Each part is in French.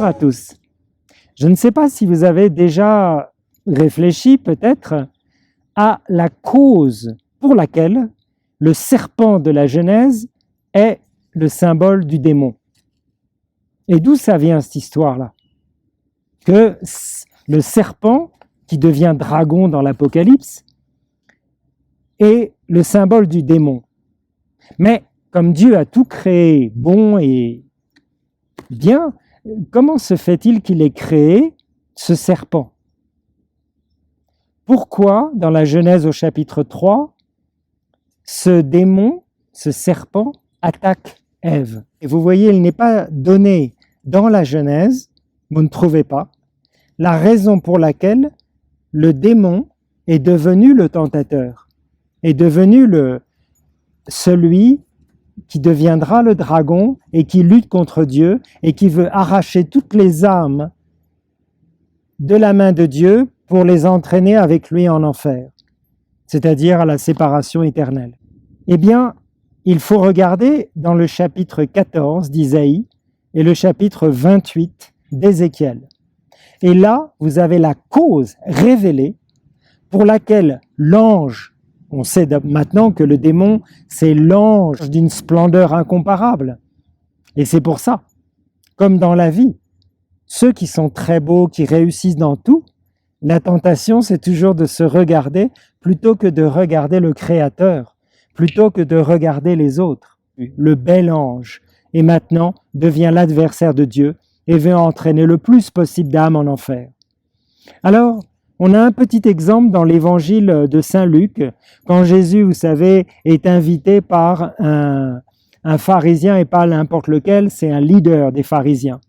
à tous. Je ne sais pas si vous avez déjà réfléchi peut-être à la cause pour laquelle le serpent de la Genèse est le symbole du démon. Et d'où ça vient cette histoire-là? Que le serpent, qui devient dragon dans l'Apocalypse, est le symbole du démon. Mais comme Dieu a tout créé bon et bien, comment se fait-il qu'il ait créé ce serpent? Pourquoi, dans la Genèse au chapitre 3, ce démon, ce serpent, attaque Ève? Et vous voyez, il n'est pas donné dans la Genèse, vous ne trouvez pas, la raison pour laquelle le démon est devenu le tentateur, est devenu celui qui deviendra le dragon et qui lutte contre Dieu et qui veut arracher toutes les âmes de la main de Dieu pour les entraîner avec lui en enfer, c'est-à-dire à la séparation éternelle. Eh bien, il faut regarder dans le chapitre 14 d'Isaïe et le chapitre 28 d'Ézéchiel. Et là, vous avez la cause révélée pour laquelle l'ange, on sait maintenant que le démon, c'est l'ange d'une splendeur incomparable. Et c'est pour ça, comme dans la vie, ceux qui sont très beaux, qui réussissent dans tout, la tentation, c'est toujours de se regarder plutôt que de regarder le Créateur, plutôt que de regarder les autres. Le bel ange, et maintenant, devient l'adversaire de Dieu et veut entraîner le plus possible d'âmes en enfer. Alors, on a un petit exemple dans l'évangile de Saint Luc, quand Jésus, vous savez, est invité par un pharisien, et pas n'importe lequel, c'est un leader des pharisiens.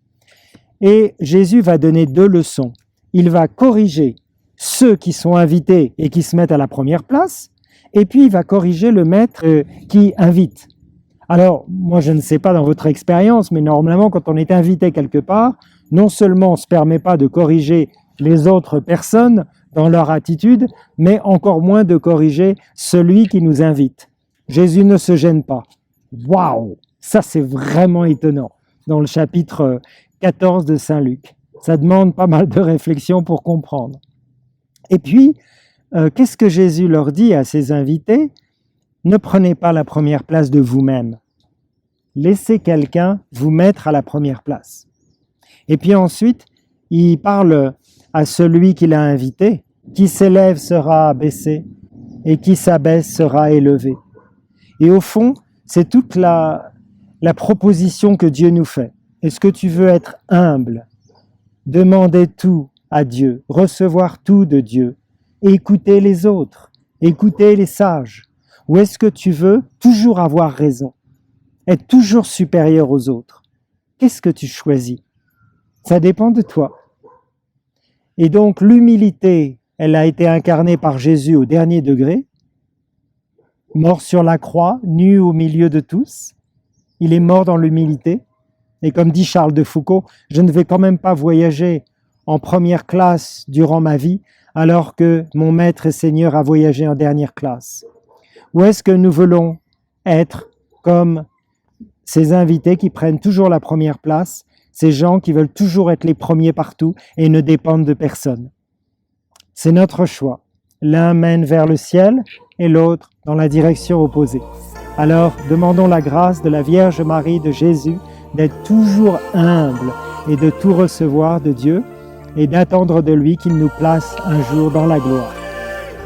Et Jésus va donner 2 leçons. Il va corriger ceux qui sont invités et qui se mettent à la première place, et puis il va corriger le maître qui invite. Alors, moi je ne sais pas dans votre expérience, mais normalement quand on est invité quelque part, non seulement on ne se permet pas de corriger les autres personnes dans leur attitude, mais encore moins de corriger celui qui nous invite. Jésus ne se gêne pas. Waouh! Ça c'est vraiment étonnant dans le chapitre 14 de Saint Luc. Ça demande pas mal de réflexion pour comprendre. Et puis, qu'est-ce que Jésus leur dit à ses invités? Ne prenez pas la première place de vous-même. Laissez quelqu'un vous mettre à la première place. Et puis ensuite, il parle à celui qui l'a invité. Qui s'élève sera abaissé et qui s'abaisse sera élevé. Et au fond, c'est toute la proposition que Dieu nous fait. Est-ce que tu veux être humble? Demander tout à Dieu, recevoir tout de Dieu, écouter les autres, écouter les sages? Ou est-ce que tu veux toujours avoir raison, être toujours supérieur aux autres? Qu'est-ce que tu choisis? Ça dépend de toi. Et donc l'humilité, elle a été incarnée par Jésus au dernier degré, mort sur la croix, nu au milieu de tous. Il est mort dans l'humilité. Et comme dit Charles de Foucault, je ne vais quand même pas voyager en première classe durant ma vie, alors que mon Maître et Seigneur a voyagé en dernière classe. Ou est-ce que nous voulons être comme ces invités qui prennent toujours la première place, ces gens qui veulent toujours être les premiers partout et ne dépendent de personne? C'est notre choix. L'un mène vers le ciel et l'autre dans la direction opposée. Alors, demandons la grâce de la Vierge Marie, de Jésus, d'être toujours humble et de tout recevoir de Dieu et d'attendre de lui qu'il nous place un jour dans la gloire.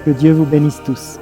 Que Dieu vous bénisse tous.